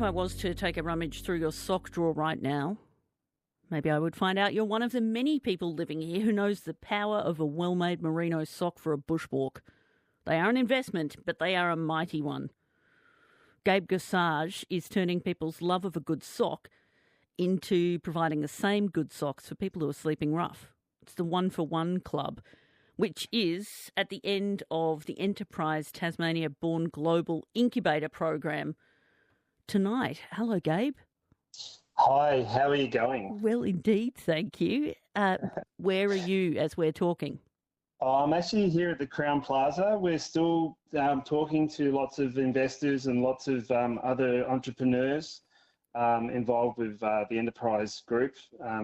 if I was to take a rummage through your sock drawer right now, maybe I would find out you're one of the many people living here who knows the power of a well-made merino sock for a bushwalk. They are an investment, but they are a mighty one. Gabe Gossage is turning people's love of a good sock into providing the same good socks for people who are sleeping rough. It's the One for One Club, which is at the end of the Enterprise Tasmania Born Global Incubator Program tonight. Hello, Gabe. Hi, how are you going? Well, indeed, thank you. Where are you as we're talking? I'm actually here at the Crown Plaza. We're still talking to lots of investors and lots of other entrepreneurs involved with the Enterprise Group.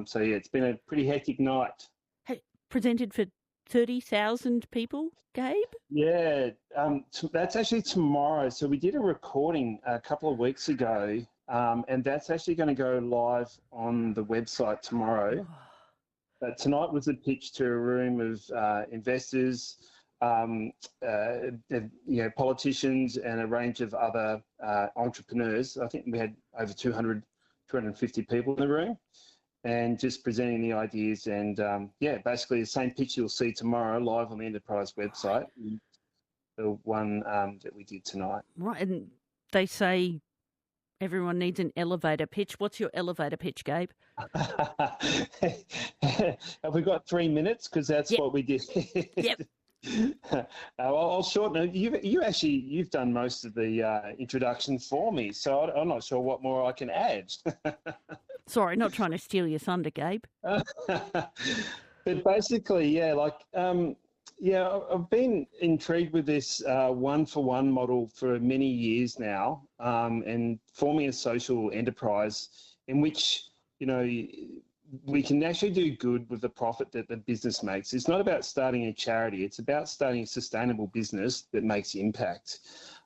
So, yeah, it's been a pretty hectic night. Hey, presented for 30,000 people, Gabe? Yeah, that's actually tomorrow. So we did a recording a couple of weeks ago, and that's actually going to go live on the website tomorrow. But tonight was a pitch to a room of investors, politicians, and a range of other entrepreneurs. I think we had over 250 people in the room, and just presenting the ideas. And basically the same pitch you'll see tomorrow live on the Enterprise website, the one that we did tonight. Right, and they say everyone needs an elevator pitch. What's your elevator pitch, Gabe? Have we got 3 minutes? Because that's what we did. Yep. I'll shorten it. You've done most of the introduction for me, so I'm not sure what more I can add. Sorry, not trying to steal your thunder, Gabe. But basically, I've been intrigued with this one-for-one model for many years now, and forming a social enterprise in which, we can actually do good with the profit that the business makes. It's not about starting a charity. It's about starting a sustainable business that makes impact.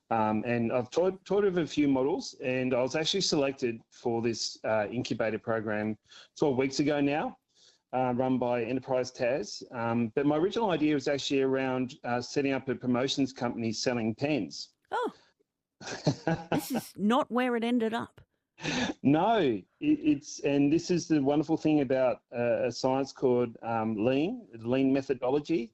And I've taught of a few models, and I was actually selected for this incubator program 12 weeks ago now. Run by Enterprise Tas. But my original idea was actually around setting up a promotions company selling pens. Oh, this is not where it ended up. No, and this is the wonderful thing about a science called lean methodology.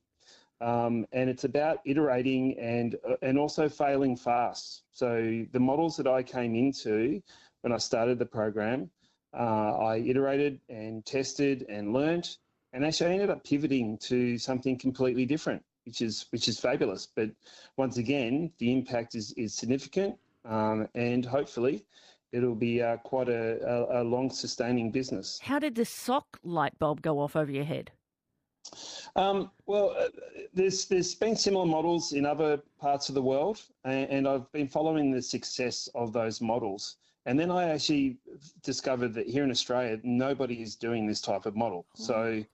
And it's about iterating and also failing fast. So the models that I came into when I started the program, I iterated and tested and learnt, and actually I ended up pivoting to something completely different, which is fabulous. But once again, the impact is significant, and hopefully it'll be quite a long sustaining business. How did the sock light bulb go off over your head? There's been similar models in other parts of the world, and I've been following the success of those models. And then I actually discovered that here in Australia, nobody is doing this type of model. So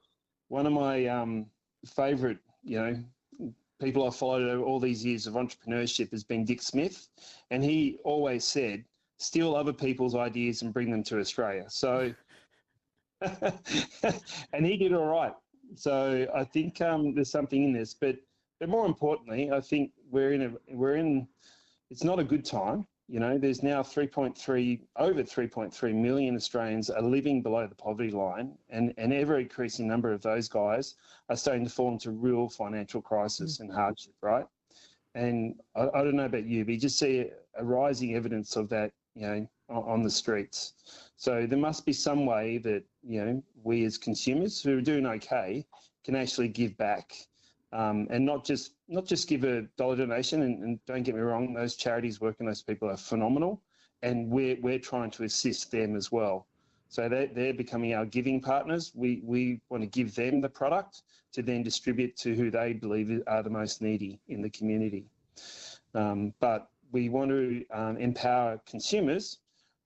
one of my favourite, people I've followed over all these years of entrepreneurship has been Dick Smith. And he always said, steal other people's ideas and bring them to Australia. So, and he did all right. So I think there's something in this. But more importantly, I think it's not a good time. There's now over 3.3 million Australians are living below the poverty line, and an ever-increasing number of those guys are starting to fall into real financial crisis and hardship, right? And I don't know about you, but you just see a rising evidence of that, on the streets. So there must be some way that, we as consumers who are doing okay can actually give back. And not just give a dollar donation, and don't get me wrong, those charities working those people are phenomenal, and we're trying to assist them as well. So they're becoming our giving partners. We want to give them the product to then distribute to who they believe are the most needy in the community. But we want to empower consumers.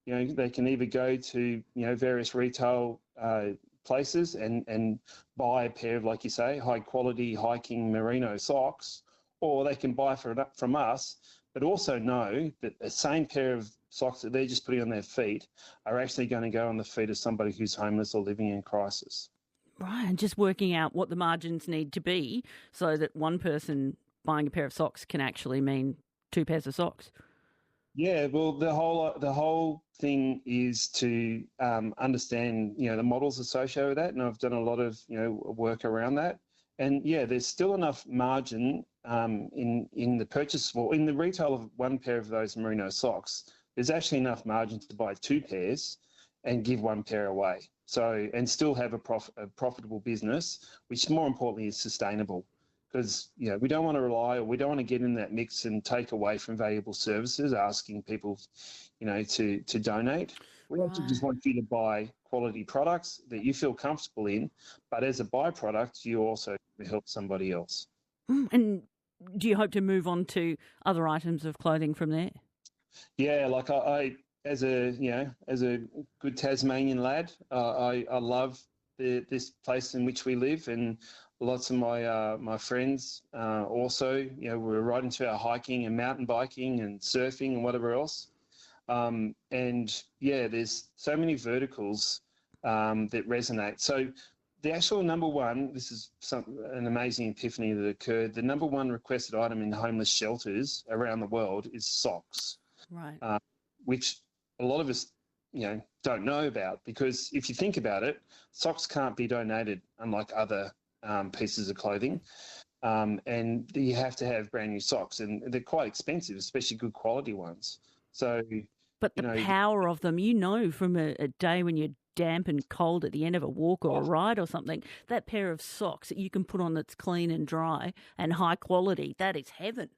They can either go to various retail places and buy a pair of, like you say, high quality hiking merino socks, or they can buy from us, but also know that the same pair of socks that they're just putting on their feet are actually going to go on the feet of somebody who's homeless or living in crisis. Right, and just working out what the margins need to be so that one person buying a pair of socks can actually mean two pairs of socks. Yeah, well, the whole thing is to understand, the models associated with that, and I've done a lot of work around that. And yeah, there's still enough margin in the purchase, well, in the retail of one pair of those merino socks. There's actually enough margin to buy two pairs and give one pair away. So and still have a profitable business, which more importantly is sustainable because we don't want to rely or we don't want to get in that mix and take away from valuable services, asking people, to donate. We actually Right. just want you to buy quality products that you feel comfortable in, but as a byproduct, you also help somebody else. And do you hope to move on to other items of clothing from there? Yeah, like I as a good Tasmanian lad, I love this place in which we live, and lots of my friends also, we're right into our hiking and mountain biking and surfing and whatever else. And yeah, there's so many verticals that resonate. So the actual number one, this is an amazing epiphany that occurred. The number one requested item in homeless shelters around the world is socks, Right. which a lot of us, don't know about because if you think about it, socks can't be donated unlike other pieces of clothing. And you have to have brand new socks, and they're quite expensive, especially good quality ones. So, But the power of them, from a day when you're damp and cold at the end of a walk or a ride or something, that pair of socks that you can put on that's clean and dry and high quality, that is heaven.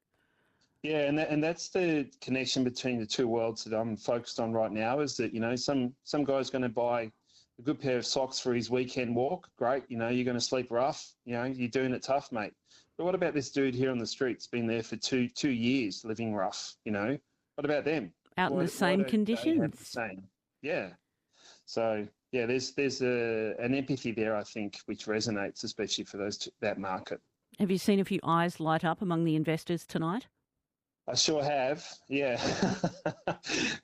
yeah, and that's the connection between the two worlds that I'm focused on right now. Is that some guy's going to buy a good pair of socks for his weekend walk. Great, you're going to sleep rough. You're doing it tough, mate. But what about this dude here on the streets, been there for two years, living rough? What about them? Out in the same don't they have the conditions. same? Yeah. So yeah, there's an empathy there, I think, which resonates, especially for that market. Have you seen a few eyes light up among the investors tonight? I sure have. Yeah,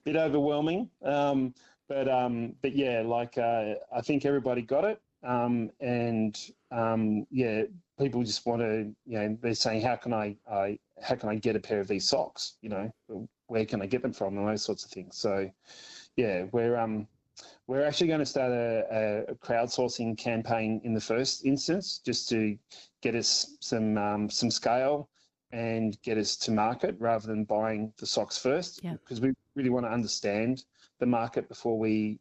bit overwhelming, but yeah, like I think everybody got it, and yeah, people just want to, they're saying, how can I get a pair of these socks? Where can I get them from, and those sorts of things. So yeah, we're actually going to start a crowdsourcing campaign in the first instance, just to get us some scale and get us to market rather than buying the socks first, because we really want to understand the market before we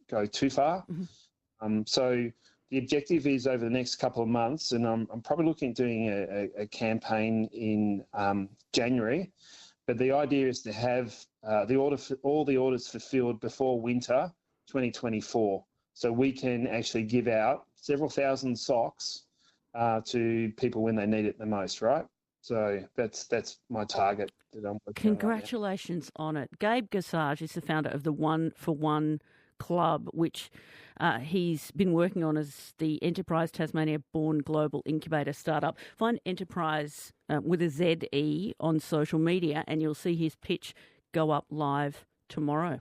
go too far. Mm-hmm. So the objective is over the next couple of months, and I'm probably looking at doing a campaign in January. But the idea is to have all the orders fulfilled before winter 2024, so we can actually give out several thousand socks to people when they need it the most, right? So that's my target that I'm working on right now. Congratulations on it. Gabe Gossage is the founder of the One for One Club, which he's been working on as the Enterprise Tasmania Born Global Incubator startup. Find Enterprise with a ZE on social media and you'll see his pitch go up live tomorrow.